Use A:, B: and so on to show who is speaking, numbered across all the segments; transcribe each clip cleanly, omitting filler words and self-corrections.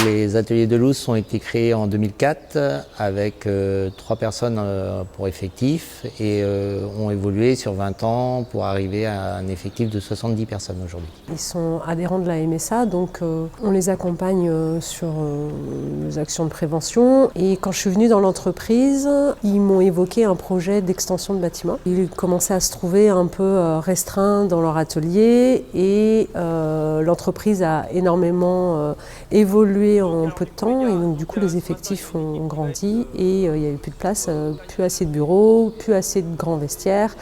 A: Les ateliers de Loos ont été créés en 2004 avec 3 personnes pour effectif et ont évolué sur 20 ans pour arriver à un effectif de 70 personnes aujourd'hui.
B: Ils sont adhérents de la MSA, donc on les accompagne sur les actions de prévention. Et quand je suis venue dans l'entreprise, ils m'ont évoqué un projet d'extension de bâtiment. Ils commençaient à se trouver un peu restreints dans leur atelier et l'entreprise a énormément évolué en peu de temps et donc du coup les effectifs ont grandi et il n'y avait plus de place, plus assez de bureaux, plus assez de grands vestiaires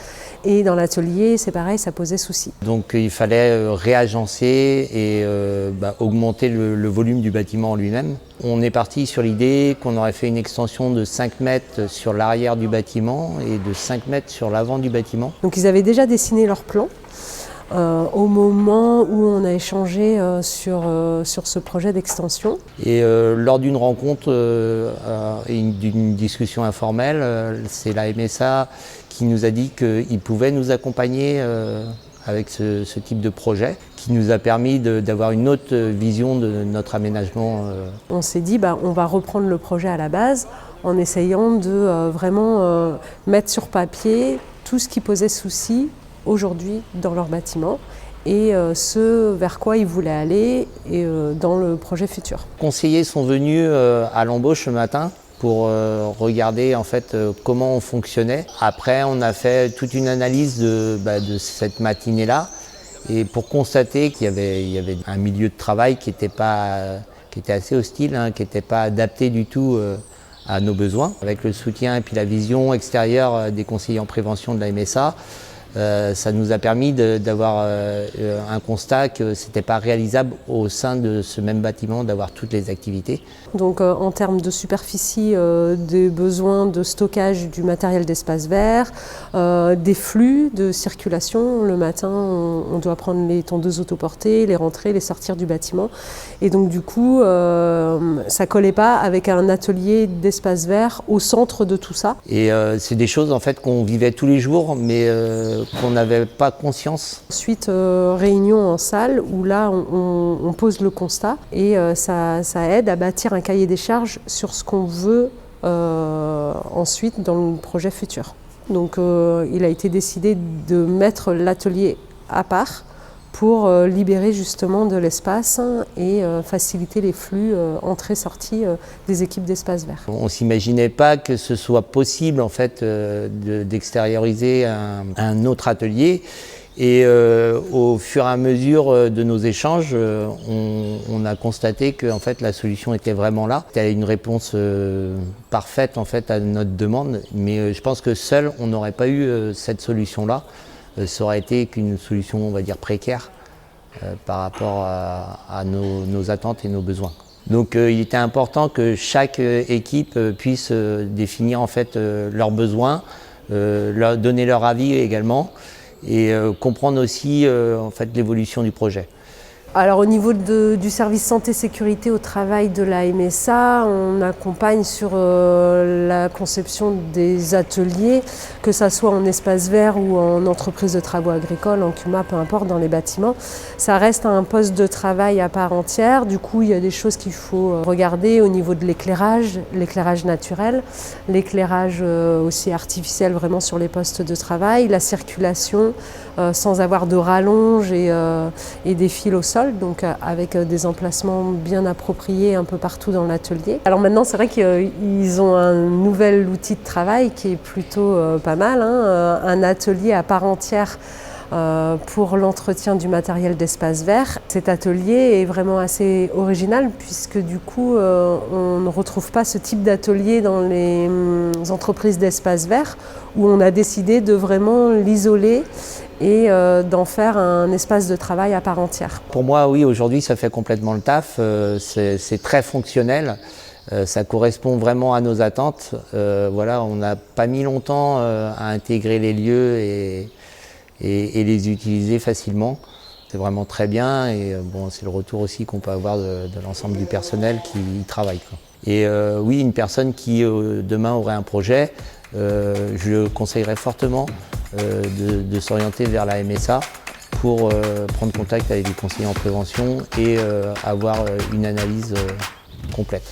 B: et dans l'atelier c'est pareil, ça posait souci.
A: Donc il fallait réagencer et augmenter le volume du bâtiment en lui-même. On est parti sur l'idée qu'on aurait fait une extension de 5 mètres sur l'arrière du bâtiment et de 5 mètres sur l'avant du bâtiment.
B: Donc ils avaient déjà dessiné leur plan. Au moment où on a échangé sur ce projet d'extension.
A: Et lors d'une rencontre et d'une discussion informelle, c'est la MSA qui nous a dit qu'il pouvait nous accompagner avec ce type de projet, qui nous a permis d'avoir une autre vision de notre aménagement.
B: On s'est dit on va reprendre le projet à la base en essayant de vraiment mettre sur papier tout ce qui posait souci aujourd'hui dans leur bâtiment et ce vers quoi ils voulaient aller et, dans le projet futur.
A: Les conseillers sont venus à l'embauche ce matin pour regarder en fait comment on fonctionnait. Après on a fait toute une analyse de cette matinée-là et pour constater qu'il y avait un milieu de travail qui était assez hostile, qui n'était pas adapté du tout à nos besoins. Avec le soutien et puis la vision extérieure des conseillers en prévention de la MSA, ça nous a permis d'avoir un constat que ce n'était pas réalisable au sein de ce même bâtiment d'avoir toutes les activités.
B: Donc en termes de superficie, des besoins de stockage du matériel d'espace vert, des flux de circulation. Le matin, on doit prendre les tondeuses autoportées, les rentrer, les sortir du bâtiment. Et donc du coup, ça ne collait pas avec un atelier d'espace vert au centre de tout ça.
A: Et c'est des choses en fait qu'on vivait tous les jours, mais qu'on n'avait pas conscience.
B: Ensuite, réunion en salle où là on pose le constat et ça aide à bâtir un cahier des charges sur ce qu'on veut ensuite dans le projet futur. Donc il a été décidé de mettre l'atelier à part pour libérer justement de l'espace et faciliter les flux entrée-sortie des équipes d'espace vert.
A: On ne s'imaginait pas que ce soit possible en fait d'extérioriser un autre atelier et au fur et à mesure de nos échanges, on a constaté que en fait, la solution était vraiment là. C'était une réponse parfaite en fait, à notre demande, mais je pense que seul on n'aurait pas eu cette solution-là. Ça aurait été qu'une solution, on va dire, précaire par rapport à nos attentes et nos besoins. Donc il était important que chaque équipe puisse définir en fait, leurs besoins, donner leur avis également et comprendre aussi en fait, l'évolution du projet.
B: Alors au niveau du service santé-sécurité au travail de la MSA, on accompagne sur la conception des ateliers, que ça soit en espace vert ou en entreprise de travaux agricoles, en CUMA, peu importe, dans les bâtiments. Ça reste un poste de travail à part entière. Du coup, il y a des choses qu'il faut regarder au niveau de l'éclairage naturel, l'éclairage aussi artificiel vraiment sur les postes de travail, la circulation sans avoir de rallonge et des fils au sol. Donc avec des emplacements bien appropriés un peu partout dans l'atelier. Alors maintenant c'est vrai qu'ils ont un nouvel outil de travail qui est plutôt pas mal, un atelier à part entière pour l'entretien du matériel d'espace vert. Cet atelier est vraiment assez original puisque du coup on ne retrouve pas ce type d'atelier dans les entreprises d'espace vert où on a décidé de vraiment l'isoler et d'en faire un espace de travail à part entière.
A: Pour moi, oui, aujourd'hui, ça fait complètement le taf. C'est très fonctionnel. Ça correspond vraiment à nos attentes. Voilà, on n'a pas mis longtemps à intégrer les lieux et les utiliser facilement. C'est vraiment très bien et bon, c'est le retour aussi qu'on peut avoir de l'ensemble du personnel qui y travaille, quoi. Et oui, une personne qui demain aurait un projet, je conseillerais fortement de s'orienter vers la MSA pour prendre contact avec des conseillers en prévention et avoir une analyse complète.